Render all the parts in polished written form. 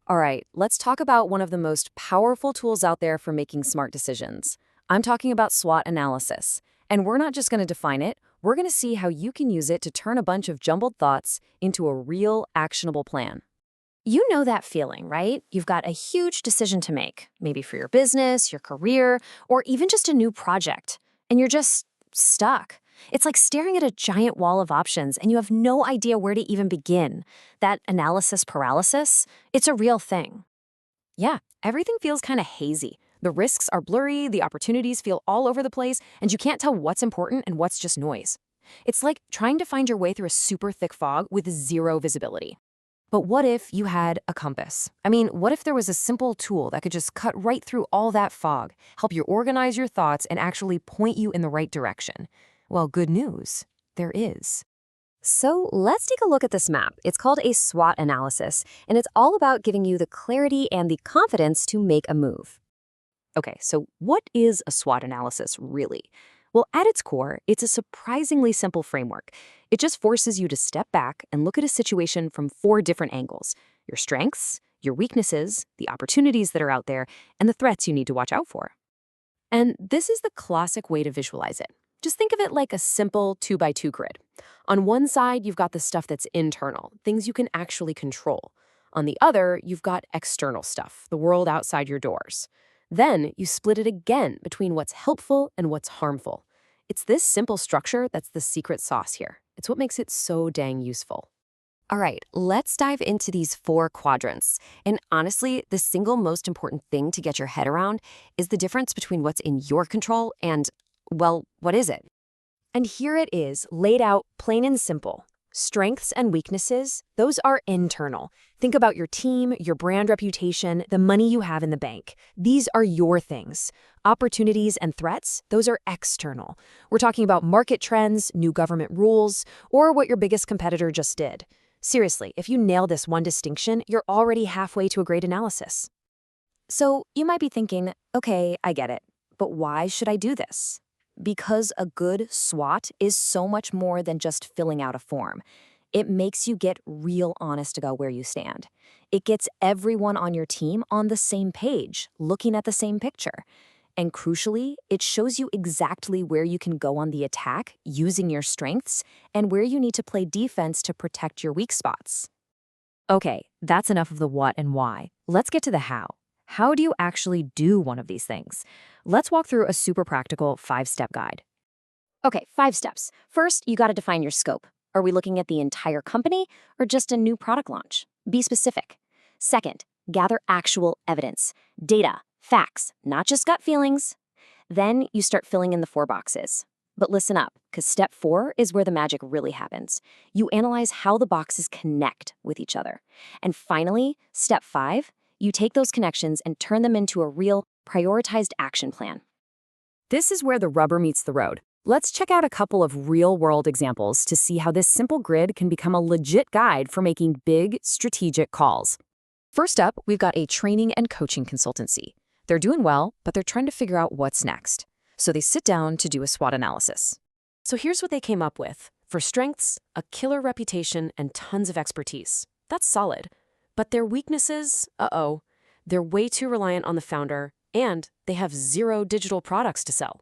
All right, let's talk about one of the most powerful tools out there for making smart decisions. I'm talking about SWOT analysis. And we're not just going to define it, we're going to see how you can use it to turn a bunch of jumbled thoughts into a real, actionable plan. You know that feeling, right? You've got a huge decision to make, maybe for your business, your career, or even just a new project, and you're just stuck. It's like staring at a giant wall of options and you have no idea where to even begin. That analysis paralysis, it's a real thing. Yeah, everything feels kind of hazy. The risks are blurry, the opportunities feel all over the place, and you can't tell what's important and what's just noise. It's like trying to find your way through a super thick fog with zero visibility. But what if you had a compass? I mean, what if there was a simple tool that could just cut right through all that fog, help you organize your thoughts, and actually point you in the right direction? Well, good news, there is. So let's take a look at this map. It's called a SWOT analysis, and it's all about giving you the clarity and the confidence to make a move. Okay, so what is a SWOT analysis really? Well, at its core, it's a surprisingly simple framework. It just forces you to step back and look at a situation from 4 different angles: your strengths, your weaknesses, the opportunities that are out there, and the threats you need to watch out for. And this is the classic way to visualize it. Just think of it like a simple 2x2 grid. On one side, you've got the stuff that's internal, things you can actually control. On the other, you've got external stuff, the world outside your doors. Then you split it again between what's helpful and what's harmful. It's this simple structure that's the secret sauce here. It's what makes it so dang useful. All right, let's dive into these 4 quadrants. And honestly, the single most important thing to get your head around is the difference between what's in your control and, well, what is it? And here it is, laid out plain and simple. Strengths and weaknesses, those are internal. Think about your team, your brand reputation, the money you have in the bank. These are your things. Opportunities and threats, those are external. We're talking about market trends, new government rules, or what your biggest competitor just did. Seriously, if you nail this one distinction, you're already halfway to a great analysis. So you might be thinking, okay, I get it, but why should I do this? Because a good SWOT is so much more than just filling out a form. It makes you get real honest about where you stand. It gets everyone on your team on the same page, looking at the same picture. And crucially, it shows you exactly where you can go on the attack using your strengths and where you need to play defense to protect your weak spots. Okay, that's enough of the what and why. Let's get to the how. How do you actually do one of these things? Let's walk through a super practical 5-step guide. Okay, 5 steps. First, you got to define your scope. Are we looking at the entire company or just a new product launch? Be specific. Second, gather actual evidence, data, facts, not just gut feelings. Then you start filling in the 4 boxes. But listen up, because step 4 is where the magic really happens. You analyze how the boxes connect with each other. And finally, step 5, you take those connections and turn them into a real, prioritized action plan. This is where the rubber meets the road. Let's check out a couple of real-world examples to see how this simple grid can become a legit guide for making big, strategic calls. First up, we've got a training and coaching consultancy. They're doing well, but they're trying to figure out what's next. So they sit down to do a SWOT analysis. So here's what they came up with. For strengths, a killer reputation and tons of expertise. That's solid. But their weaknesses, they're way too reliant on the founder, and they have 0 digital products to sell.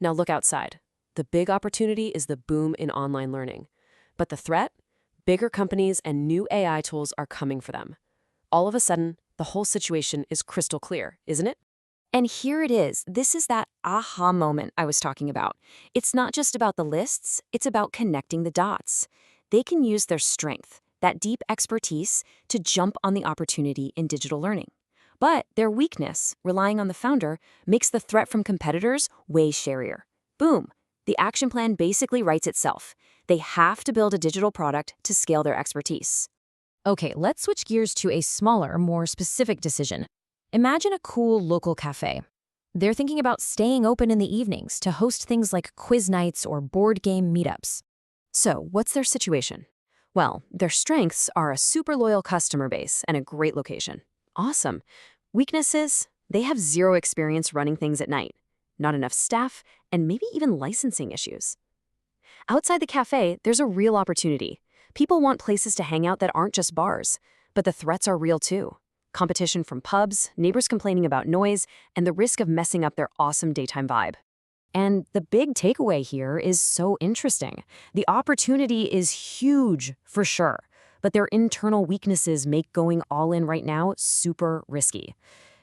Now look outside. The big opportunity is the boom in online learning. But the threat? Bigger companies and new AI tools are coming for them. All of a sudden, the whole situation is crystal clear, isn't it? And here it is. This is that aha moment I was talking about. It's not just about the lists, it's about connecting the dots. They can use their strength, that deep expertise, to jump on the opportunity in digital learning. But their weakness, relying on the founder, makes the threat from competitors way sharier. Boom! The action plan basically writes itself. They have to build a digital product to scale their expertise. Okay, let's switch gears to a smaller, more specific decision. Imagine a cool local cafe. They're thinking about staying open in the evenings to host things like quiz nights or board game meetups. So, what's their situation? Well, their strengths are a super loyal customer base and a great location. Awesome. Weaknesses? They have 0 experience running things at night, not enough staff, and maybe even licensing issues. Outside the cafe, there's a real opportunity. People want places to hang out that aren't just bars, but the threats are real too. competition from pubs, neighbors complaining about noise, and the risk of messing up their awesome daytime vibe. And the big takeaway here is so interesting. The opportunity is huge, for sure, but their internal weaknesses make going all in right now super risky.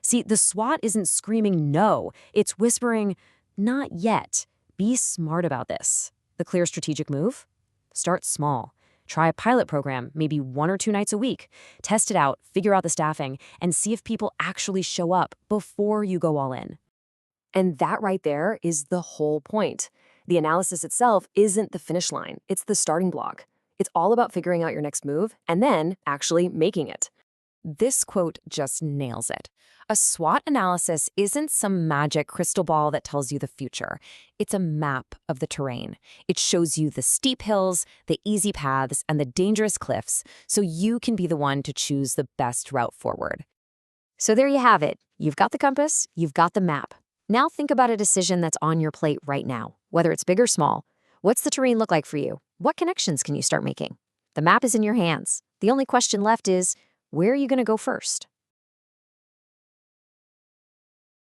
See, the SWOT isn't screaming no, it's whispering, not yet. Be smart about this. The clear strategic move? Start small. Try a pilot program, maybe 1 or 2 nights a week. Test it out, figure out the staffing, and see if people actually show up before you go all in. And that right there is the whole point. The analysis itself isn't the finish line, it's the starting block. It's all about figuring out your next move and then actually making it. This quote just nails it. A SWOT analysis isn't some magic crystal ball that tells you the future. It's a map of the terrain. It shows you the steep hills, the easy paths, and the dangerous cliffs, so you can be the one to choose the best route forward. So there you have it. You've got the compass, you've got the map. Now think about a decision that's on your plate right now, whether it's big or small. What's the terrain look like for you? What connections can you start making? The map is in your hands. The only question left is, where are you going to go first?